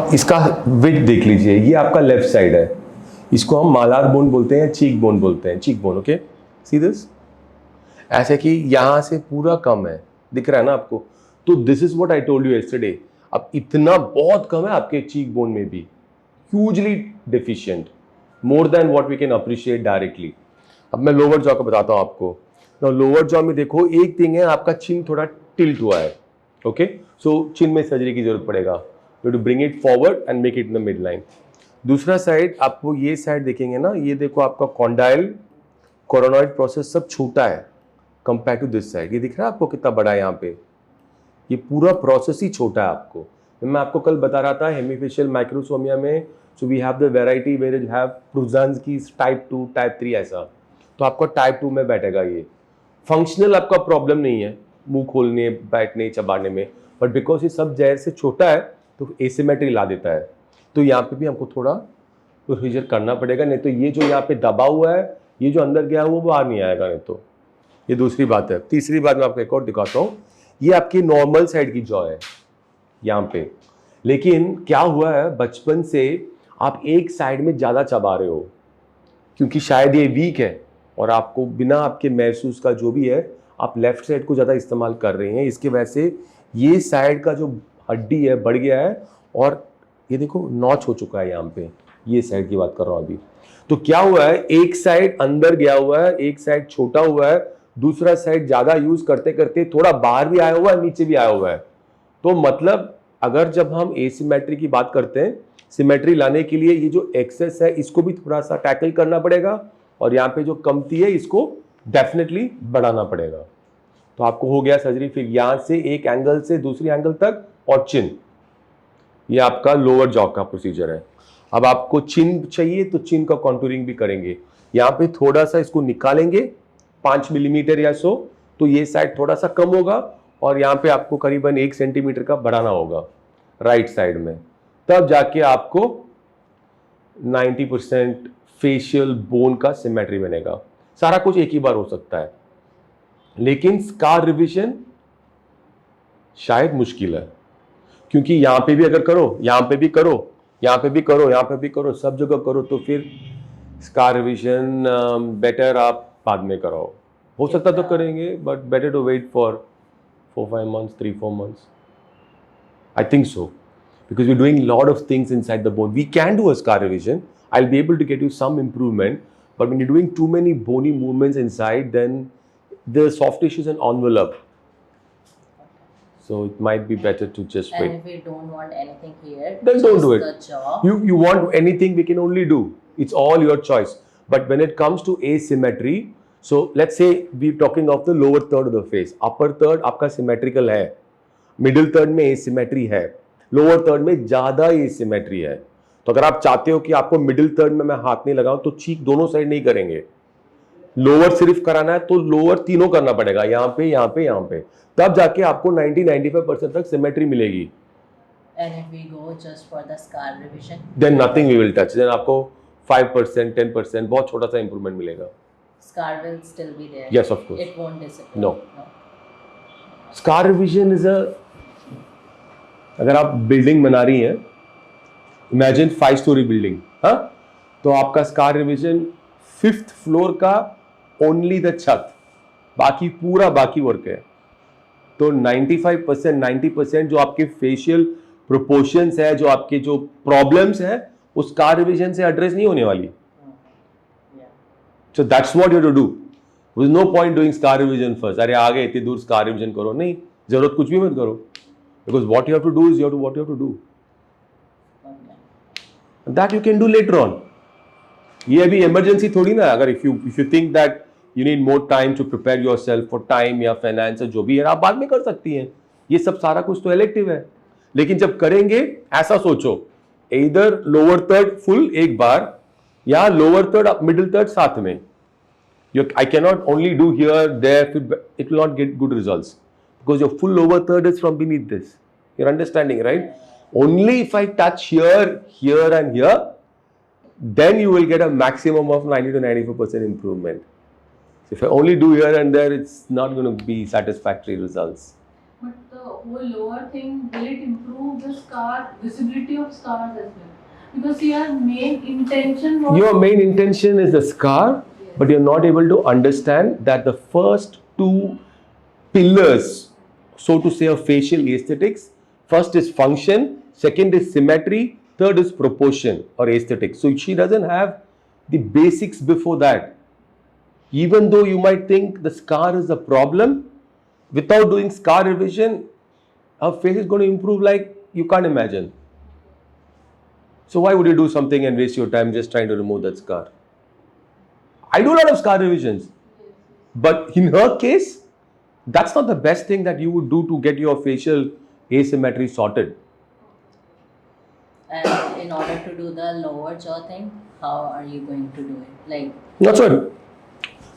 अब इसका विड्थ देख लीजिए, ये आपका लेफ्ट साइड है, इसको हम मालार बोन बोलते हैं, चीक बोन बोलते हैं, cheek bone, okay see this, ऐसे कि यहाँ से पूरा कम है, दिख रहा है ना आपको। तो this is what I told you yesterday, अब इतना बहुत कम है आपके चीक बोन में भी, hugely deficient, more than what we can appreciate directly. अब मैं लोअर जॉ का बताता हूँ आपको। नाउ लोअर जॉ में देखो, एक थिंग है, आपका चिन थोड़ा टिल्ट हुआ है, ओके सो चिन में सर्जरी की जरूरत पड़ेगा, you to bring it forward and make it in the mid line. दूसरा साइड आपको ये साइड देखेंगे ना, ये देखो आपका कॉन्डाइल कोरोनॉइड प्रोसेस सब छोटा है कंपेयर टू दिस साइड, ये दिख रहा है आपको कितना बड़ा है यहाँ पे, ये पूरा प्रोसेस ही छोटा है आपको। मैं आपको कल बता रहा था हेमीफेशियल माइक्रोसोमिया में, so we have the variety where it have प्रूजन्स की टाइप 2 टाइप 3 ऐसा, तो आपका टाइप 2 में बैठेगा ये। फंक्शनल आपका प्रॉब्लम नहीं है मुंह खोलने, बैठने, चबाने में, बट बिकॉज ये सब जहर से छोटा है तो एसिमेट्री ला देता है, तो यहाँ पे भी हमको थोड़ा प्रोसीजर करना पड़ेगा, नहीं तो ये जो यहाँ पे दबा हुआ है, ये जो अंदर गया हुआ वो बाहर नहीं आएगा, नहीं तो ये दूसरी बात है। तीसरी बात मैं आपको एक और दिखाता हूँ, ये आपकी नॉर्मल साइड की जॉ है यहाँ पे, लेकिन क्या हुआ है बचपन से आप एक साइड में ज़्यादा चबा रहे हो, क्योंकि शायद ये वीक है और आपको बिना आपके महसूस का जो भी है आप लेफ्ट साइड को ज़्यादा इस्तेमाल कर रहे हैं, इसके वजह से ये साइड का जो हड्डी है बढ़ गया है और ये देखो नॉच हो चुका है यहाँ पे, ये साइड की बात कर रहा हूँ अभी। तो क्या हुआ है, एक साइड अंदर गया हुआ है, एक साइड छोटा हुआ है, दूसरा साइड ज़्यादा यूज करते करते थोड़ा बाहर भी आया हुआ है, नीचे भी आया हुआ है। तो मतलब अगर जब हम एसिमेट्री की बात करते हैं, सिमेट्री लाने के लिए ये जो एक्सेस है इसको भी थोड़ा सा टैकल करना पड़ेगा, और यहाँ पे जो कमती है इसको डेफिनेटली बढ़ाना पड़ेगा। तो आपको हो गया सर्जरी, फिर यहाँ से एक एंगल से दूसरी एंगल तक और चिन, ये आपका लोअर जॉ का प्रोसीजर है। अब आपको चिन चाहिए तो चिन का कॉन्टूरिंग भी करेंगे, यहाँ पे थोड़ा सा इसको निकालेंगे 5 मिलीमीटर या सो, तो ये साइड थोड़ा सा कम होगा और यहाँ पे आपको करीबन 1 सेंटीमीटर का बढ़ाना होगा राइट साइड में, तब जाके आपको 90% फेशियल बोन का सिमेट्री बनेगा। सारा कुछ एक ही बार हो सकता है, लेकिन स्कार रिविजन शायद मुश्किल है, क्योंकि यहाँ पे भी अगर करो, यहाँ पे भी करो, यहाँ पे भी करो, यहाँ पे भी करो, सब जगह करो, तो फिर स्कार रिविजन बेटर आप बाद में कराओ। हो सकता तो करेंगे, but better to wait for 4-5 months, 3-4 months. I think so, because we're doing a lot of things inside the bone. We can do a scar revision. I'll be able to get you some improvement, but when you're doing too many bony movements inside, then the soft tissue is an envelope. So it might be better to just wait. And if we don't want anything here, then don't do it. The jaw. You want anything, we can only do. It's all your choice. But when it comes to asymmetry, so let's say we're talking of the lower third of the face. Upper third आपका symmetrical है, middle third में asymmetry है, lower third में ज़्यादा asymmetry है। तो अगर आप चाहते हो कि आपको middle third में मैं हाथ नहीं लगाऊं, तो चीक दोनों साइड नहीं करेंगे, लोअर सिर्फ कराना है तो लोअर तीनों करना पड़ेगा, यहाँ पे, यहाँ पे, यहाँ पे, तब जाके आपको 90-95% तक सिमेट्री मिलेगी। And if we go just for the scar revision, then nothing we will touch. Then आपको 5%, 10% बहुत छोटा सा इंप्रूवमेंट मिलेगा। Scar will still be there. Yes, of course. It won't disappear. No. Scar revision is a, अगर आप building बना रही हैं, इमेजिन 5 story बिल्डिंग, हाँ, तो आपका स्कार रिविजन 5th फ्लोर का ओनली द छत, बाकी पूरा बाकी वर्क है। तो 95%, 90% जो आपके फेशियल प्रोपोर्शंस है, जो आपके जो प्रॉब्लम्स है, उस स्कार रिविजन से एड्रेस नहीं होने वाली। So that's what you have to do. There is no point doing scar revision first. अरे आगे इतनी दूर scar revision करो, नहीं, जरूरत कुछ भी मत करो, because what you have to do is what you have to do. That you can do later on. ये अभी emergency थोड़ी ना, अगर if you think that you need more time to prepare yourself for time या finance जो भी है, आप बाद में कर सकती हैं। ये सब सारा कुछ तो elective है, लेकिन जब करेंगे ऐसा सोचो, either lower third full एक बार या lower third middle third साथ में। I cannot only do here, there, it will not get good results, because your full lower third is from beneath this. You're understanding, right? Only if I touch here, here and here, then you will get a maximum of 90-95% improvement. So if I only do here and there, it's not going to be satisfactory results. But the whole lower thing, will it improve the scar, visibility of scars as well? Because your main intention was... Your main intention is the scar, Yes. but you're not able to understand that the first two pillars, so to say, of facial aesthetics, first is function, second is symmetry, third is proportion or aesthetics. So she doesn't have the basics before that. Even though you might think the scar is a problem, without doing scar revision, her face is going to improve like you can't imagine. So why would you do something and waste your time just trying to remove that scar? I do a lot of scar revisions, but in her case, that's not the best thing that you would do to get your facial asymmetry sorted. And in order to do the lower jaw thing, how are you going to do it? Like, That's right.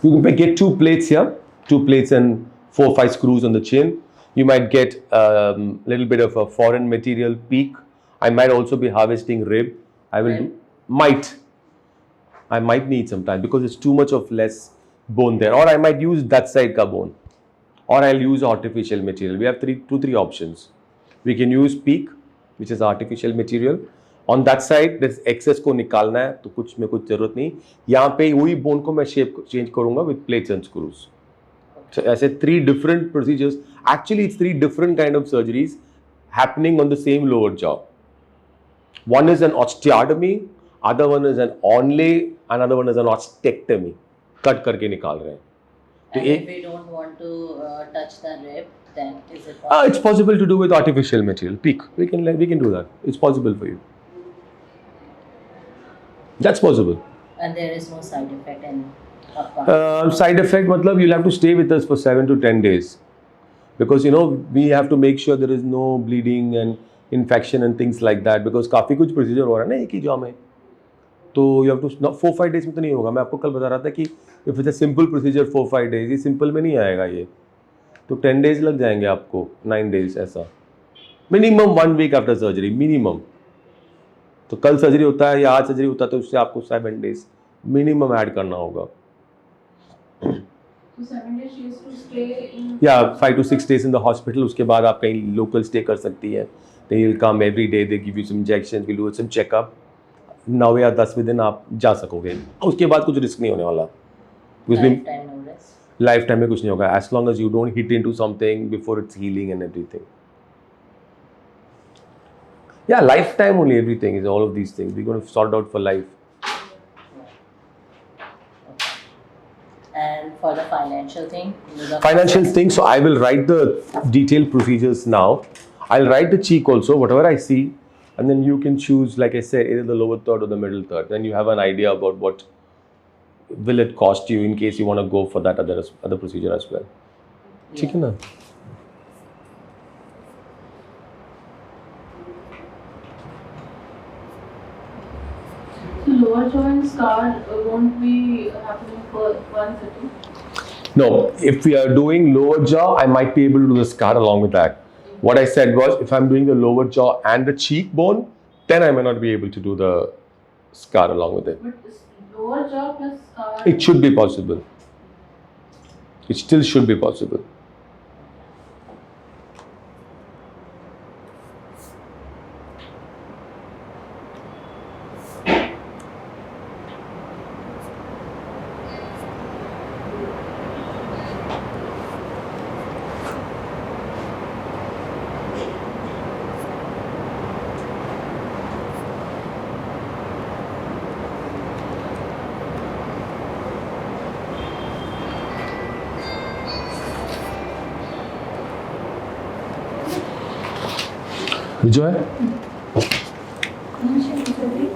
You can get 2 plates here, 2 plates and 4 or 5 screws on the chin. You might get a little bit of a foreign material peak. I might also be harvesting rib. I will Rib? I might need some time because it's too much of less bone there. Or I might use that side ka bone. Or I'll use artificial material. We have 3 options. We can use peak, which is artificial material. On that side, this excess को निकालना है तो कुछ में कुछ जरूरत नहीं. यहाँ पे वही bone को मैं shape change करूँगा with plates and screws. So ऐसे 3 different procedures. Actually, it's 3 different kind of surgeries happening on the same lower jaw. One is an osteotomy, other one is an onlay, another one is an ostectomy. Cut करके निकाल रहे हैं. and if we don't want to touch the rib, then is it possible? It's possible to do with artificial material. Peak. We can do that. It's possible for you. That's possible. And there is no side effect in upcoming. Side effect, matlab you'll have to stay with us for 7 to 10 days. Because we have to make sure there is no bleeding and infection and things like that. Because काफी कुछ procedure हो रहा है ना एक ही jaw में. तो you have to 4-5 days में तो नहीं होगा. मैं आपको कल बता रहा था कि if it's a simple procedure 4-5 days, ये simple में नहीं आएगा ये. तो 10 days लग जाएंगे आपको, 9 days ऐसा. Minimum 1 week after surgery, minimum. तो कल सर्जरी होता है या आज सर्जरी होता है तो उससे आपको 7 days मिनिमम ऐड करना होगा. So 7 days she has to stay in... या 5 to 6 days in the hospital. उसके बाद आप कहीं लोकल स्टे कर सकती है. They will come every day, they give you some injections, we'll do some checkup. 9 या 10वें दिन आप जा सकोगे. उसके बाद कुछ रिस्क नहीं होने वाला. Lifetime no risk. Life time में कुछ नहीं होगा. As long as you don't hit into something before it's healing and everything. Yeah, lifetime only everything is all of these things. We're going to sort out for life. And for the financial thing? Financial thing, so I will write the detailed procedures now. I'll write the cheek also, whatever I see, and then you can choose, like I said, either the lower third or the middle third. Then you have an idea about what will it cost you in case you want to go for that other procedure as well. ठीक है ना? So lower jaw and scar won't be happening for one sitting? No, if we are doing lower jaw, I might be able to do the scar along with that. What I said was, if I'm doing the lower jaw and the cheekbone, then I may not be able to do the scar along with it. But lower jaw plus scar... It should be possible. It still should be possible. जो है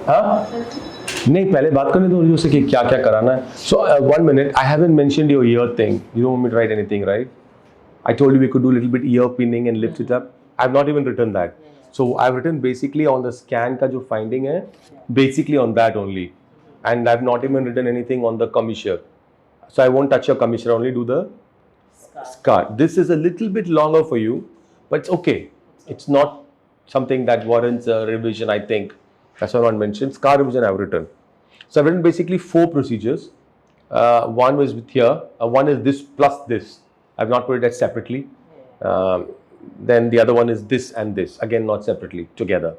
हाँ नहीं पहले बात करने दो उनसे कि क्या क्या कराना है. So 1 minute, I haven't mentioned your ear thing. You don't want me to write anything, right? I told you we could do a little bit ear pinning and lift it up. I've not even written that. So I've written basically on the scan का जो finding है, basically on that only, and I've not even written anything on the commissure. So I won't touch your commissure, only do the scar. This is a little bit longer for you, but it's okay. It's not something that warrants a revision, I think. That's why I want to mention. Scar revision I've written. So I've written basically 4 procedures. One was with here. One is this plus this. I've not put it as separately. then the other one is this and this, again not separately, together,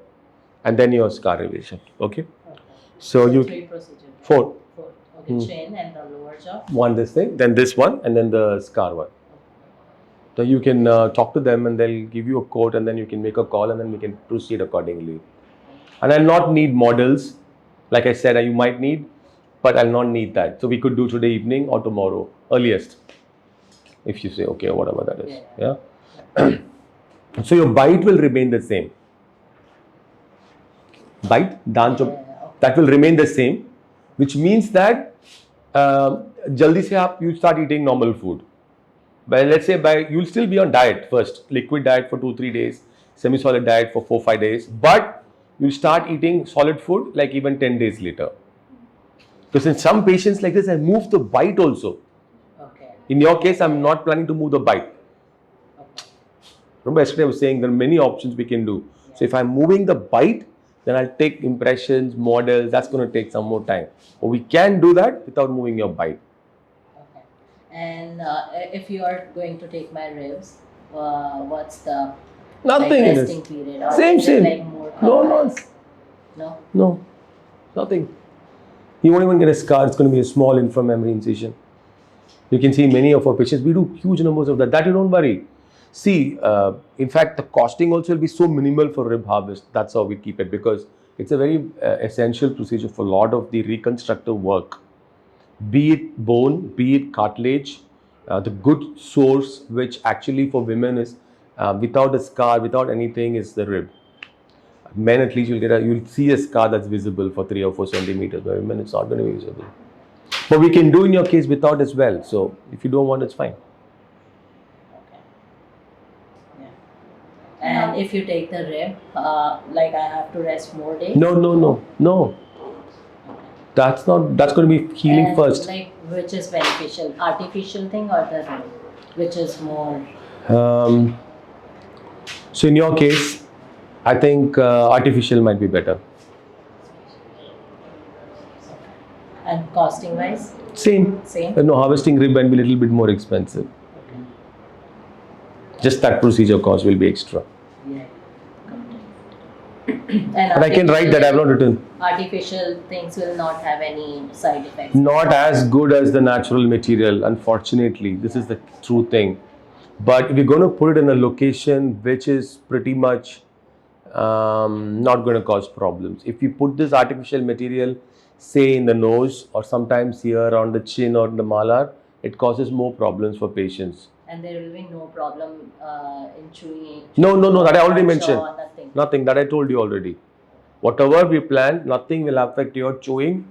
and then your scar revision. Okay, Okay. so you 3 procedures. 4, Four. Okay, chin and the lower jaw. one this thing, then this one, and then the scar one. So you can talk to them and they'll give you a quote, and then you can make a call, and then we can proceed accordingly. And I'll not need models. Like I said, you might need, but I'll not need that. So we could do today evening or tomorrow, earliest. If you say, okay, whatever that is. Yeah. So your bite will remain the same. Bite, daan chop, that will remain the same, which means that jaldi se you start eating normal food. But let's say you'll still be on diet first, liquid diet for 2-3 days, semi-solid diet for 4-5 days, but you'll start eating solid food like even 10 days later. Because in some patients like this, I move the bite also. Okay. In your case, I'm not planning to move the bite. Okay. Remember yesterday I was saying there are many options we can do. So if I'm moving the bite, then I'll take impressions, models, that's going to take some more time. But we can do that without moving your bite. Okay. And if you are going to take my ribs, what's the Nothing in resting this. period? Or Same, is it same. like more No, complex? No. No, nothing. You won't even get a scar. It's going to be a small inframemory incision. You can see many of our patients, we do huge numbers of that. That you don't worry. See, in fact, the costing also will be so minimal for rib harvest. That's how we keep it, because it's a very essential procedure for a lot of the reconstructive work. Be it bone, be it cartilage, the good source which actually for women is without a scar, without anything, is the rib. Men at least you'll see a scar that's visible for 3 or 4 centimeters, but women it's not going to be visible. But we can do in your case without as well. So if you don't want, it's fine. Okay. Yeah. And if you take the rib, like I have to rest more days? No. That's going to be healing And first. like which is beneficial, artificial thing or the rib, which is more? So in your case, I think artificial might be better. And costing wise? Same. No, harvesting rib might be a little bit more expensive. Just that procedure cost will be extra. Yeah. But I can write that, I have not written. Artificial things will not have any side effects. Not as good as the natural material, unfortunately. This is the true thing. But if you're going to put it in a location which is pretty much not going to cause problems. If you put this artificial material, say in the nose or sometimes here on the chin or the malar, it causes more problems for patients. And there will be no problem in chewing. No, that I already mentioned. Nothing. That I told you already. Whatever we planned, nothing will affect your chewing.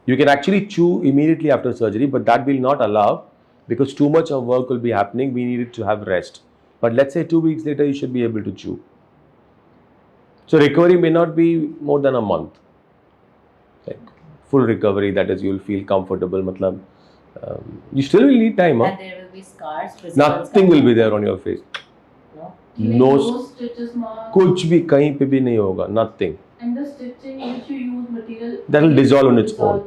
You can actually chew immediately after surgery, but that will not allow, because too much of work will be happening. We needed to have rest. But let's say 2 weeks later, you should be able to chew. So recovery may not be more than a month. Like full recovery, that is, you'll feel comfortable. You still will need time. And there will be scars. Nothing will be there on your face. No stitches, mark. कुछ भी कहीं पे भी नहीं होगा. Nothing. And the stitching which you use material, that will dissolve on its own.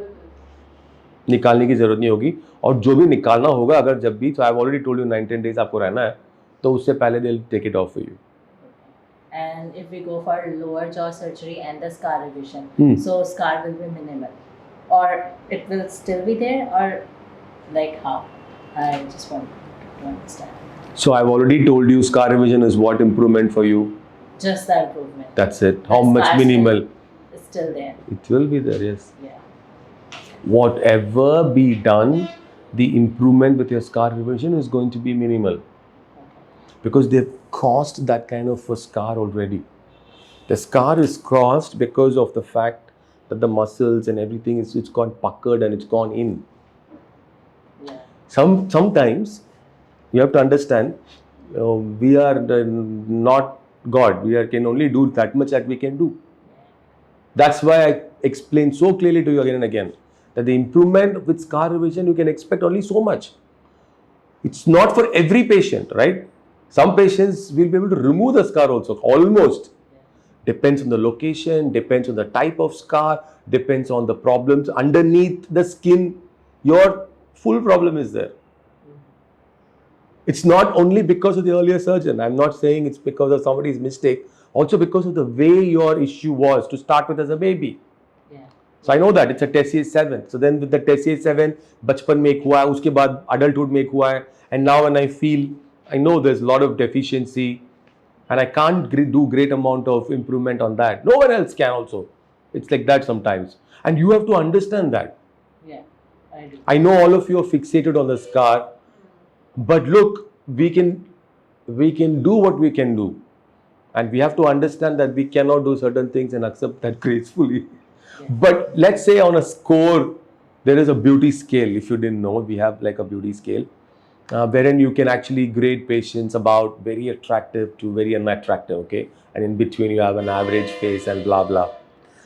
निकालने की जरूरत नहीं होगी. और जो भी निकालना होगा अगर जब भी, so I've already told you 9-10 days आपको रहना है, तो उससे पहले they'll take it off for you. And if we go for lower jaw surgery and the scar revision, so scar will be minimal, or it will still be there, or like how? I just want to understand. So I've already told you scar revision is what improvement for you. Just the improvement. That's it. How much minimal? It's still there. It will be there, yes. Yeah. Whatever be done, the improvement with your scar revision is going to be minimal. Because they've caused that kind of a scar already. The scar is caused because of the fact that the muscles and everything it's gone puckered and it's gone in. Yeah. Sometimes you have to understand, we are not God. We can only do that much that we can do. That's why I explain so clearly to you again and again that the improvement with scar revision, you can expect only so much. It's not for every patient, right? Some patients will be able to remove the scar also, almost. Depends on the location, depends on the type of scar, depends on the problems underneath the skin. Your full problem is there. It's not only because of the earlier surgeon. I'm not saying it's because of somebody's mistake. Also because of the way your issue was to start with as a baby. Yeah. So I know that it's a Tessier 7. So then with the Tessier 7, बचपन में एक हुआ है, उसके बाद adulthood में एक हुआ है, and now when I feel, I know there's a lot of deficiency, and I can't do great amount of improvement on that. No one else can also. It's like that sometimes, and you have to understand that. Yeah, I do. I know all of you are fixated on the scar, but look, we can do what we can do, and we have to understand that we cannot do certain things and accept that gracefully. But let's say on a score, there is a beauty scale. If you didn't know, we have like a beauty scale, wherein you can actually grade patients about very attractive to very unattractive, okay? And in between you have an average face and blah, blah.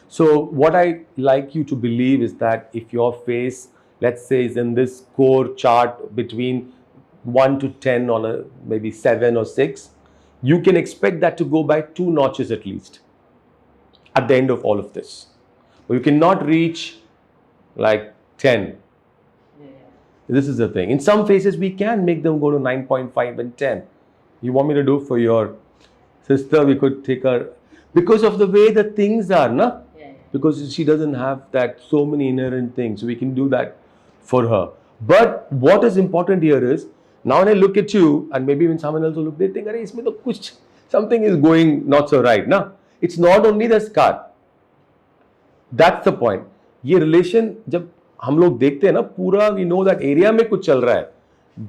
So what I like you to believe is that if your face, let's say, is in this score chart between 1 to 10 on a maybe 7 or 6, you can expect that to go by 2 notches at least at the end of all of this. But you cannot reach like 10. Yeah. This is the thing. In some phases, we can make them go to 9.5 and 10. You want me to do for your sister? We could take her because of the way the things are, na? Yeah. Because she doesn't have that so many inherent things. So we can do that for her. But what is important here is, now when I look at you, and maybe when someone else will look, they think, "Arey, isme to kuch, something is going not so right." Na? It's not only the scar. That's the point. ये relation जब हम लोग देखते हैं ना, पूरा we know that area में कुछ चल रहा है,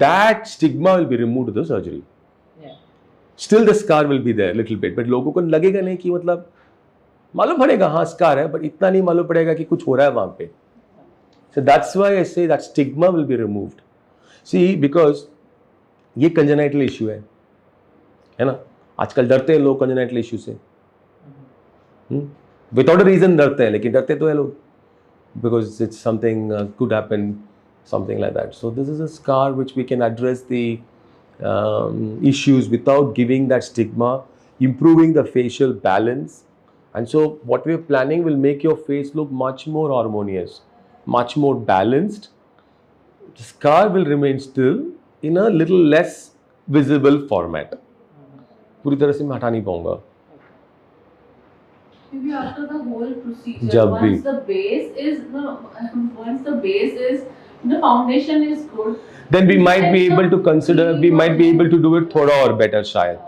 that stigma will be removed with the surgery. Yeah. Still the scar will be there little bit, but लोगों को लगेगा नहीं कि मतलब मालूम पड़ेगा हाँ scar है, but इतना नहीं मालूम पड़ेगा कि कुछ हो रहा है वहाँ पे. So that's why I say that stigma will be removed. See, because ये congenital issue है ना? आजकल डरते हैं लोग congenital issue से. Without a reason डरते हैं, लेकिन डरते तो है लोग. Because it's something could happen, something like that. So this is a scar which we can address the issues without giving that stigma, improving the facial balance. And so what we're planning will make your face look much more harmonious, much more balanced. The scar will remain still in a little less visible format. पूरी तरह से मैं हटा नहीं पाऊंगा. Maybe after the whole procedure, जब भी. once the base is, the foundation is good. Then we might be able to consider, we might be able to do it थोड़ा और better शायद.